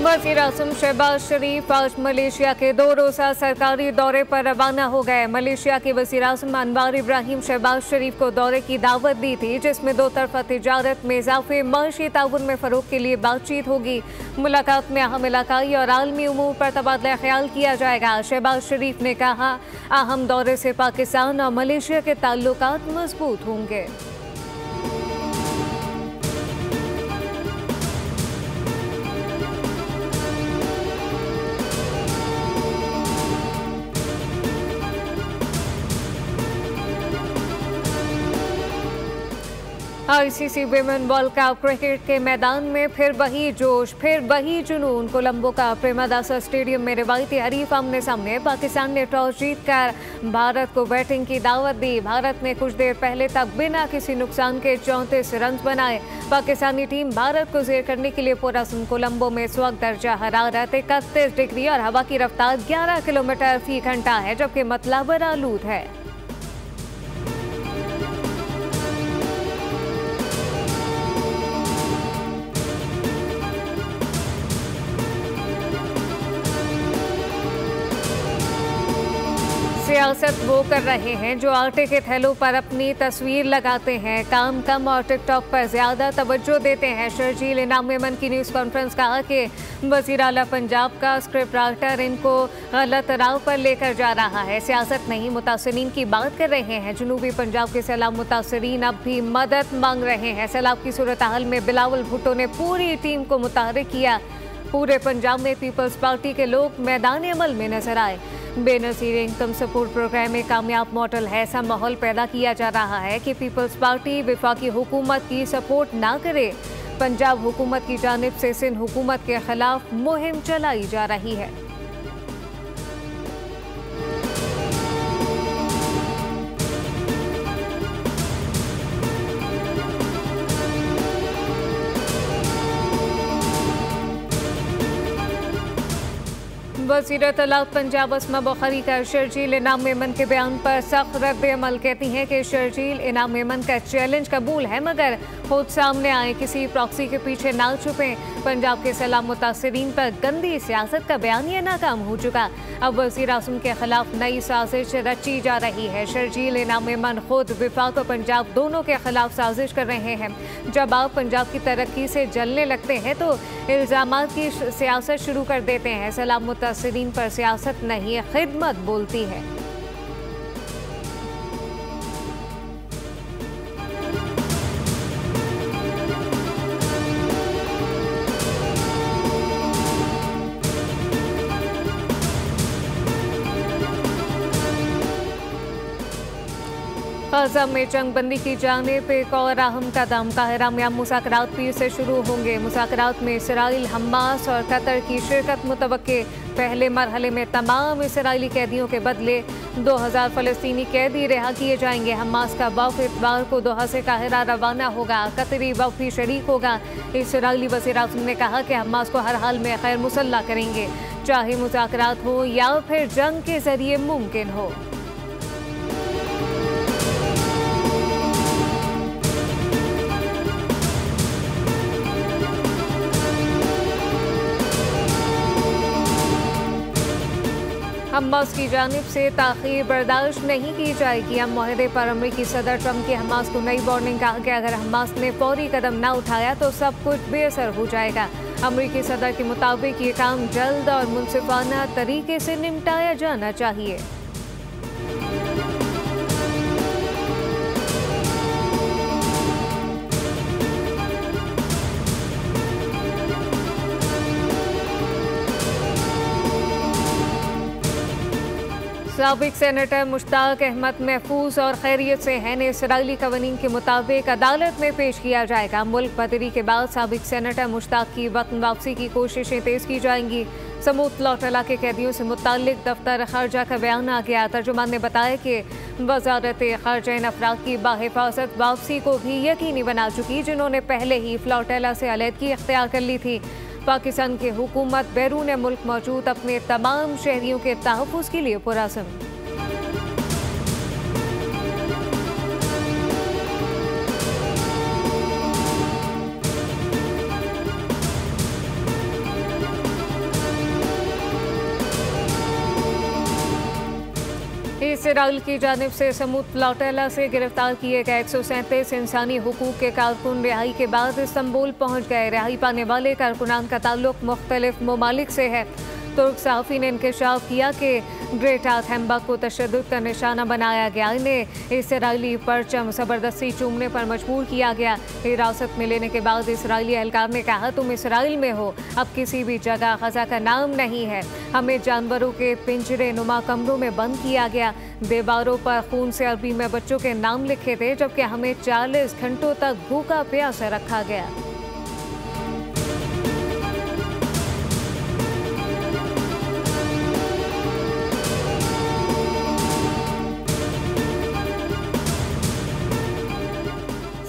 वज़ीर-ए-आज़म शहबाज शरीफ आज मलेशिया के 2 रोज़ा सरकारी दौरे पर रवाना हो गए। मलेशिया के वज़ीर-ए-आज़म अनवार इब्राहिम शहबाज शरीफ को दौरे की दावत दी थी, जिसमें 2 तरफ़ा तिजारत में इजाफे, मईशी ताउन में फ़रोग़ के लिए बातचीत होगी। मुलाकात में अहम इलाकाई और आलमी उमूर पर तबादला ख्याल किया जाएगा। शहबाज शरीफ ने कहा, अहम दौरे से पाकिस्तान और मलेशिया के ताल्लुकात मजबूत होंगे। ICC women world cup cricket के मैदान में फिर वही जोश, फिर वही जुनून। कोलंबो का प्रेमदासा स्टेडियम में रिवायती हरीफ आमने सामने। पाकिस्तान ने टॉस जीतकर भारत को बैटिंग की दावत दी। भारत ने कुछ देर पहले तक बिना किसी नुकसान के 34 रन बनाए। पाकिस्तानी टीम भारत को जेर करने के लिए पुरअज़्म। कोलंबो में इस वक्त दर्जा हरारत 31 डिग्री और हवा की रफ्तार 11 किलोमीटर फी घंटा है, जबकि मतलाबर आलूद है। सियासत वो कर रहे हैं जो आटे के थैलों पर अपनी तस्वीर लगाते हैं, काम कम और टिकटॉक पर ज्यादा तवज्जो देते हैं। शर्जील इनाम मेमन की न्यूज़ कॉन्फ्रेंस कहा कि वज़ीर आला पंजाब का स्क्रिप्ट राइटर इनको गलत राह पर लेकर जा रहा है। सियासत नहीं, मुतासरीन की बात कर रहे हैं। जनूबी पंजाब के सैलाब मुतासरीन अब भी मदद मांग रहे हैं। सैलाब की सूरत हाल में बिलावल भुट्टो ने पूरी टीम को मुतहर्रिक किया। पूरे पंजाब में पीपल्स पार्टी के लोग मैदान अमल में नजर आए। बेनज़ीर इनकम सपोर्ट प्रोग्राम एक कामयाब मॉडल है। ऐसा माहौल पैदा किया जा रहा है कि पीपल्स पार्टी वफाकी हुकूमत की सपोर्ट ना करे। पंजाब हुकूमत की जानिब से सिंध हुकूमत के खिलाफ मुहिम चलाई जा रही है। वज़ीर तलाक़ पंजाब अस्मा बुखारी का शर्जील इनाम मेमन के बयान पर सख्त रद्द अमल। कहती हैं कि शर्जील इनाम मेमन का चैलेंज कबूल है, मगर खुद सामने आए, किसी प्रॉक्सी के पीछे ना छुपें। पंजाब के सैलाब मुतासरीन पर गंदी सियासत का बयान ये नाकाम हो चुका। अब वज़ीर-ए-आज़म के खिलाफ नई साजिश रची जा रही है। शर्जील इनाम मेमन खुद वफाक और पंजाब दोनों के खिलाफ साजिश कर रहे हैं। जब आप पंजाब की तरक्की से जलने लगते हैं तो इल्ज़ामात की सियासत शुरू कर देते हैं। सैलाब मुतासरीन पर सियासत नहीं, खिदमत बोलती है। गाज़ा में जंगबंदी की जानिब एक और अहम कदम। काहिरा में अब मुज़ाकरात फिर से शुरू होंगे। मुज़ाकरात में इसराइल, हमास और कतर की शिरकत मुतवक्के। पहले मरहले में तमाम इसराइली कैदियों के बदले 2000 फ़लस्तीनी कैदी रिहा किए जाएंगे। हमास का वफ़द इतवार को दोहा से काहिरा रवाना होगा। कतरी वफ़द भी शरीक होगा। इसराइली वज़ीर-ए-आज़म ने कहा कि हमास को हर हाल में खैर मुसल्लह करेंगे, चाहे मुज़ाकरात हो या फिर जंग के जरिए मुमकिन हो। हमास की जानिब से ताख़ीर बर्दाश्त नहीं की जाएगी। अब मुआहदे पर अमरीकी सदर ट्रंप की हमास को नई वार्निंग। कहा कि अगर हमास ने फौरी कदम न उठाया तो सब कुछ बेअसर हो जाएगा। अमरीकी सदर के मुताबिक ये काम जल्द और मुनसिफाना तरीके से निपटाया जाना चाहिए। साबिक सेनेटर मुश्ताक अहमद महफूज और खैरियत से हैं ने इसराइली कवानीन के मुताबिक अदालत में पेश किया जाएगा। मुल्क बदरी के बाद साबिक सेनेटर मुश्ताक की वतन वापसी की कोशिशें तेज की जाएंगी। समूत लौटला के कैदियों से मुताल्लिक दफ्तर खारजा का बयान आ गया। तर्जुमान ने बताया कि वजारत खारजा इन अफराद की बाहिफाजत वापसी को भी यकीनी बना चुकी, जिन्होंने पहले ही फ्लौटेला से अलहदगी इख्तियार कर ली थी। पाकिस्तान की हुकूमत बैरून मुल्क मौजूद अपने तमाम शहरियों के तहफ़्फ़ुज़ के लिए पुरअज़्म। इसराइल की जानिब से समूद प्लॉटेला से गिरफ्तार किए गए 137 इंसानी हुकूक के कारकुन रिहाई के बाद इस्तांबुल पहुंच गए। रिहाई पाने वाले कारकुनान का ताल्लुक मुख्तलिफ ममालिक से है। तुर्क सहाफ़ी ने इंकशाफ किया कि ग्रेटा थैम्बा को तशद्दुद का निशाना बनाया गया। इन्हें इसराइली परचम ज़बरदस्ती चूमने पर मजबूर किया गया। हिरासत में लेने के बाद इसराइली एहलकार ने कहा, तुम इसराइल में हो, अब किसी भी जगह ग़ज़ा का नाम नहीं है। हमें जानवरों के पिंजरे नुमा कमरों में बंद किया गया। दीवारों पर खून से अरबी में बच्चों के नाम लिखे थे, जबकि हमें 40 घंटों तक भूखा प्यासा रखा गया।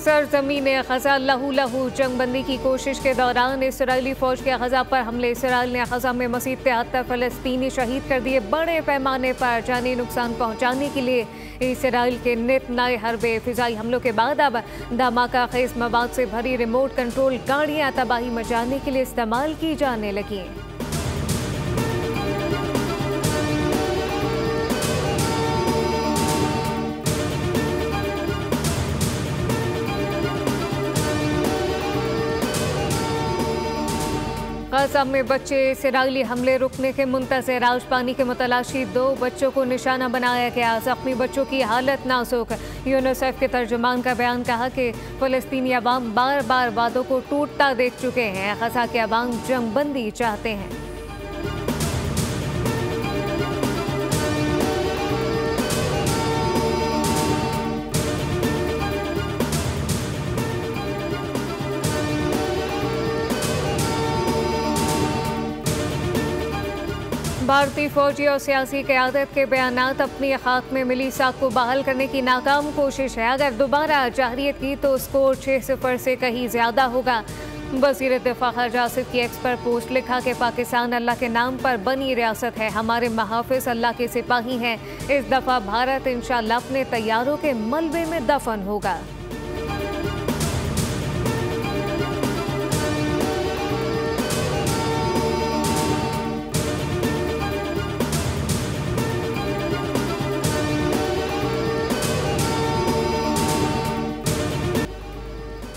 सरजमीन ग़ज़ा लहू लहू जंगबंदी की कोशिश के दौरान इसराइली फ़ौज के ग़ज़ा पर हमले। इसराइल ने ग़ज़ा में मज़ीद 73 फ़लस्तीनी शहीद कर दिए। बड़े पैमाने पर जानी नुकसान पहुँचाने के लिए इसराइल के नित नए हरबे फ़िज़ाई हमलों के बाद अब धमाका खेज़ मवाद से भरी रिमोट कंट्रोल गाड़ियाँ तबाही मचाने के लिए इस्तेमाल की जाने लगी। ग़ज़ा में बच्चे इसराइली हमले रुकने के मुंतज़िर। आज पानी के मुतलाशी 2 बच्चों को निशाना बनाया गया। ज़ख्मी बच्चों की हालत नाजुक। यूनिसेफ के तर्जुमान का बयान कहा कि फ़लस्तीनी अवाम बार बार वादों को टूटता देख चुके हैं। ग़ज़ा के अवाम जंगबंदी चाहते हैं। भारतीय फौजी और सियासी क़यादत के बयानात अपनी खाक में मिली साख को बहाल करने की नाकाम कोशिश है। अगर दोबारा जाहिरियत की तो स्कोर 6-0 से कहीं ज़्यादा होगा। वज़ीर दिफ़ा ख़ारजा आसिफ की एक्स पर पोस्ट लिखा कि पाकिस्तान अल्लाह के नाम पर बनी रियासत है, हमारे महाफ़िज़ अल्लाह के सिपाही हैं। इस दफ़ा भारत इंशाअल्लाह अपने तैयारों के मलबे में दफन होगा।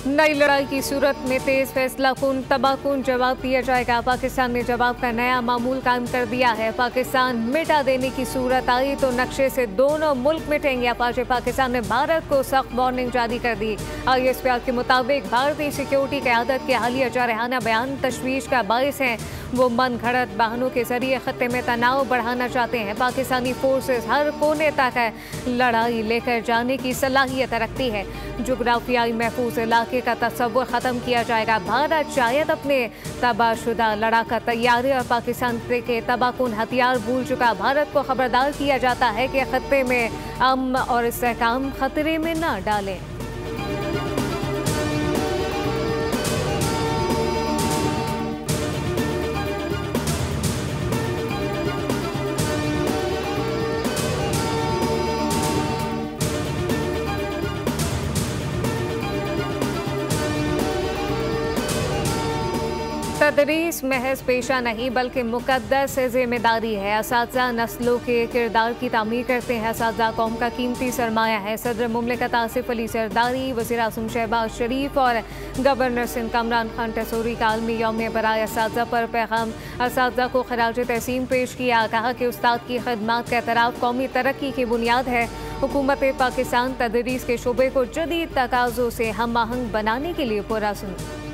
नई लड़ाई की सूरत में तेज फैसलाकुन तबाहकुन जवाब दिया जाएगा। पाकिस्तान ने जवाब का नया मामूल कायम कर दिया है। पाकिस्तान मिटा देने की सूरत आई तो नक्शे से दोनों मुल्क मिटेंगे। अपाचे पाकिस्तान ने भारत को सख्त वार्निंग जारी कर दी। ISPR के मुताबिक भारतीय सिक्योरिटी क़यादत के हालिया जारहाना बयान तशवीश का बायस हैं। वो मन घड़त बहानों के जरिए खत्ते में तनाव बढ़ाना चाहते हैं। पाकिस्तानी फोर्सेस हर कोने तक लड़ाई लेकर जाने की सलाहियत रखती है। जोग्राफियाई महफूज इलाके का तस्वुर ख़त्म किया जाएगा। भारत शायद अपने तबाहशुदा लड़ाका तैयारी और पाकिस्तान के तबाहकुन हथियार भूल चुका। भारत को खबरदार किया जाता है कि खत्ते में अमन और इस्तेहकाम खतरे में न डालें। तदरीस महज पेशा नहीं बल्कि मुकद्दस जिम्मेदारी है। असातिज़ा नस्लों के किरदार की तामीर करते हैं। असातिज़ा कौम का कीमती सरमाया है। सदर मुमलिकत आसिफ अली जरदारी, वज़ीर आज़म शहबाज शरीफ और गवर्नर सिंध कामरान खान टसूरी का आलमी यौम बराए असातिज़ा पर पैगाम असातिज़ा को खराज तहसीन पेश किया। कहा कि उस्ताद की खदमात का एतराफ़ कौमी तरक्की की बुनियाद है। हुकूमत पाकिस्तान तदरीस के शोबे को जदीद तकाज़ों से हम आहंग बनाने के लिए पुरअज़्म।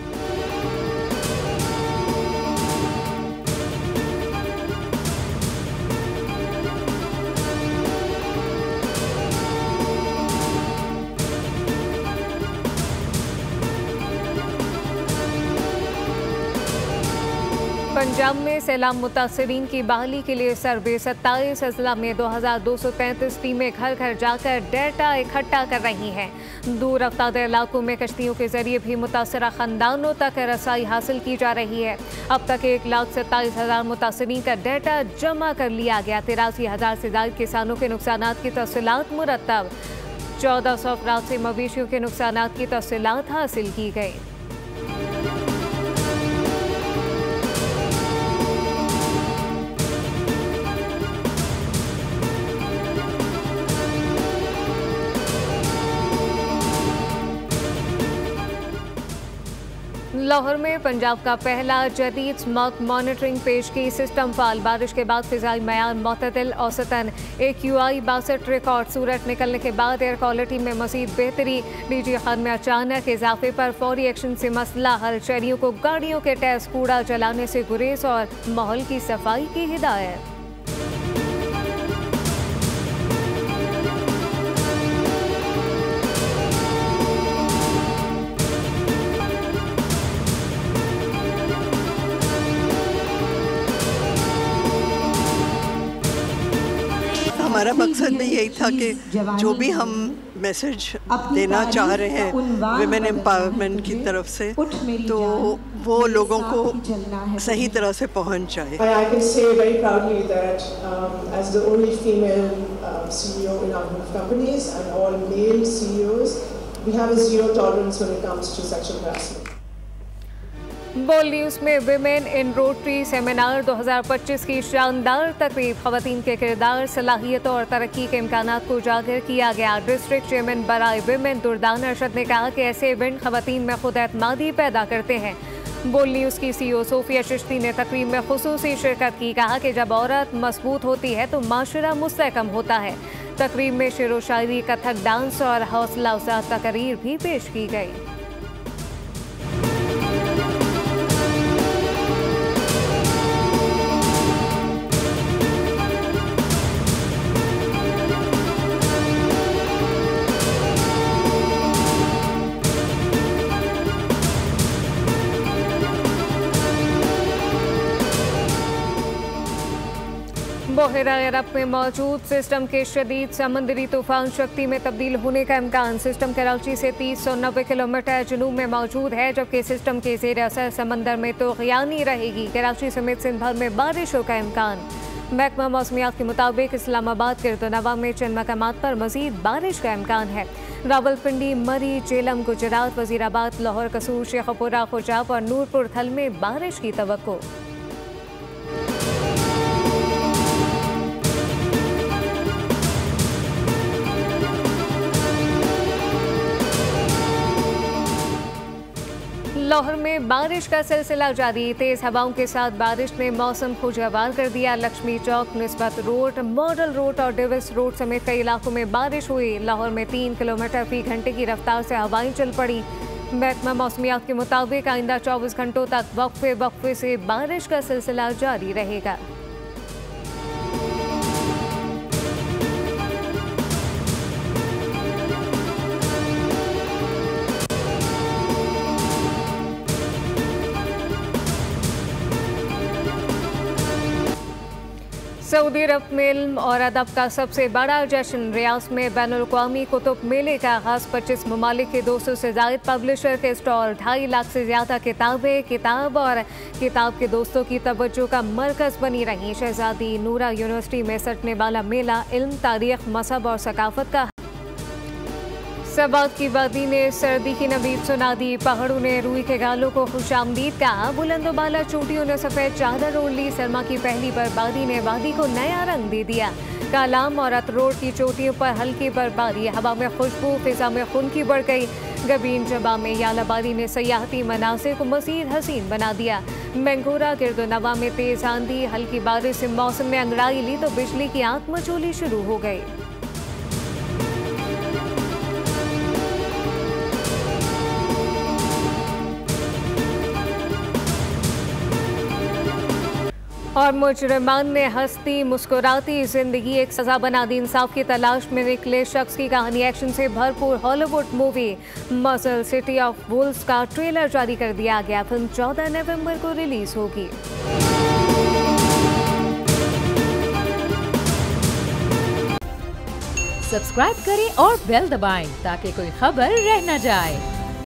पंजाब में सैलाब मुतासरीन की बहाली के लिए सर्वे 27 अजला में 2233 टीमें घर घर जाकर डेटा इकट्ठा कर रही हैं। दूर अफ्तार इलाकों में कश्तियों के जरिए भी मुतासरा खानदानों तक रसाई हासिल की जा रही है। अब तक 1,27,000 मुतासरीन का डेटा जमा कर लिया गया। 83,000 से ज़ायद किसानों के नुकसानात की तफसीलात मुरतब। 1400 अफराद से मवेशियों के नुकसानात की तफसीलात हासिल की गई। लाहौर में पंजाब का पहला जदीद स्मॉग मॉनिटरिंग पेशगी सिस्टम फाल। बारिश के बाद फिजाई मयार मुतदिल, औसतन AQI 62 रिकॉर्ड। सूरज निकलने के बाद एयर क्वालिटी में मजीद बेहतरी। DG खान में अचानक इजाफे पर फौरी एक्शन से मसला हल। शहरियों को गाड़ियों के टेस्ट, कूड़ा जलाने से गुरेज और माहौल की सफाई की हिदायत। हमारा मकसद भी यही था कि जो भी हम मैसेज देना चाह रहे हैं विमेन एम्पावरमेंट की तरफ से, तो वो लोगों को सही तरह से पहुंच जाए। I can say very proudly that as the only female CEO in our group of companies and all male CEOs, we have a zero tolerance when it comes to sexual harassment. बोल news में women in rotary seminar 2025 की शानदार तकरीब। खवातीन के किरदार, सलाहियतों और तरक्की के इम्कानात को उजागर किया गया। डिस्ट्रिक्ट चेयरमैन बराए विमेन दुर्दान अरशद ने कहा कि ऐसे इवेंट खवातीन में खुद एतमादी पैदा करते हैं। बोल न्यूज़ की CEO सोफिया चिश्ती ने तकरीब में खुसूसी शिरकत की। कहा कि जब औरत मजबूत होती है तो माशरा मुस्तहकम होता है। तकरीब में शेरो शायरी, कथक डांस और हौसला अफजा तकरीर भी पेश की गई। बहरा अरब में मौजूद सिस्टम के शदीद समंदरी तूफान शक्ति में तब्दील होने का इम्कान। सिस्टम कराची से 390 किलोमीटर जुनूब में मौजूद है, जबकि सिस्टम के ज़ेर असर समंदर में तूफ़ानी रहेगी। कराची समेत सिंध भर में बारिशों का इम्कान। महकमा मौसमियात के मुताबिक इस्लामाबाद, गिरदोनवा में चंद मकामात पर मजीद बारिश का इम्कान है। रावलपिंडी, मरी, जेलम, गुजरात, वजीराबाद, लाहौर, कसूर, शेखपुरा, खुजाब और नूरपुर थल में बारिश की तवक्को। लाहौर में बारिश का सिलसिला जारी। तेज हवाओं के साथ बारिश ने मौसम खुशगवार कर दिया। लक्ष्मी चौक, निस्बत रोड, मॉडल रोड और डेविस रोड समेत कई इलाकों में बारिश हुई। लाहौर में 3 किलोमीटर फी घंटे की रफ्तार से हवाएं चल पड़ी। महकमा मौसमियात के मुताबिक आइंदा 24 घंटों तक वक्फे से बारिश का सिलसिला जारी रहेगा। सऊदी अरब में इल्म और अदब का सबसे बड़ा जश्न। रियाद में बैनुल-अक़वामी कुतुब मेले का आगाज़। 25 ममालिक के 200 से ज़ायद पब्लिशर के स्टॉल, 2.5 लाख से ज़्यादा किताबें, किताब और किताब के दोस्तों की तवज्जो का मरकज़ बनी रही। शहजादी नूरा यूनिवर्सिटी में सटने वाला मेला इल्म, तारीख, मजहब और सकाफत का सबात की वादी ने सर्दी की नवीद सुना दी। पहाड़ों ने रूई के गालों को खुशामदीद कहा। बुलंदोबाला चोटियों ने सफ़ेद चादर ओढ़ ली। सरमा की पहली बर्बादी ने वादी को नया रंग दे दिया। कालाम और अतरोड की चोटियों पर हल्की बर्फबारी, हवा में खुशबू, फिजा में खुनकी बढ़ गई। गबीन जबा में यालाबारी ने सयाहती मनाज़िर को मज़ीद हसीन बना दिया। मैंगोरा, गिरदोनवा में तेज़ आंधी, हल्की बारिश से मौसम ने अंगड़ाई ली तो बिजली की आंख मचोली शुरू हो गई। और मुजरिमान ने हंसती मुस्कुराती जिंदगी एक सजा बना दी। इंसाफ की तलाश में निकले शख्स की कहानी। एक्शन से भरपूर Hollywood movie muscle city of Wolves का ट्रेलर जारी कर दिया गया। फिल्म 14 नवंबर को रिलीज होगी। सब्सक्राइब करें और बेल दबाएं ताकि कोई खबर रह न जाए।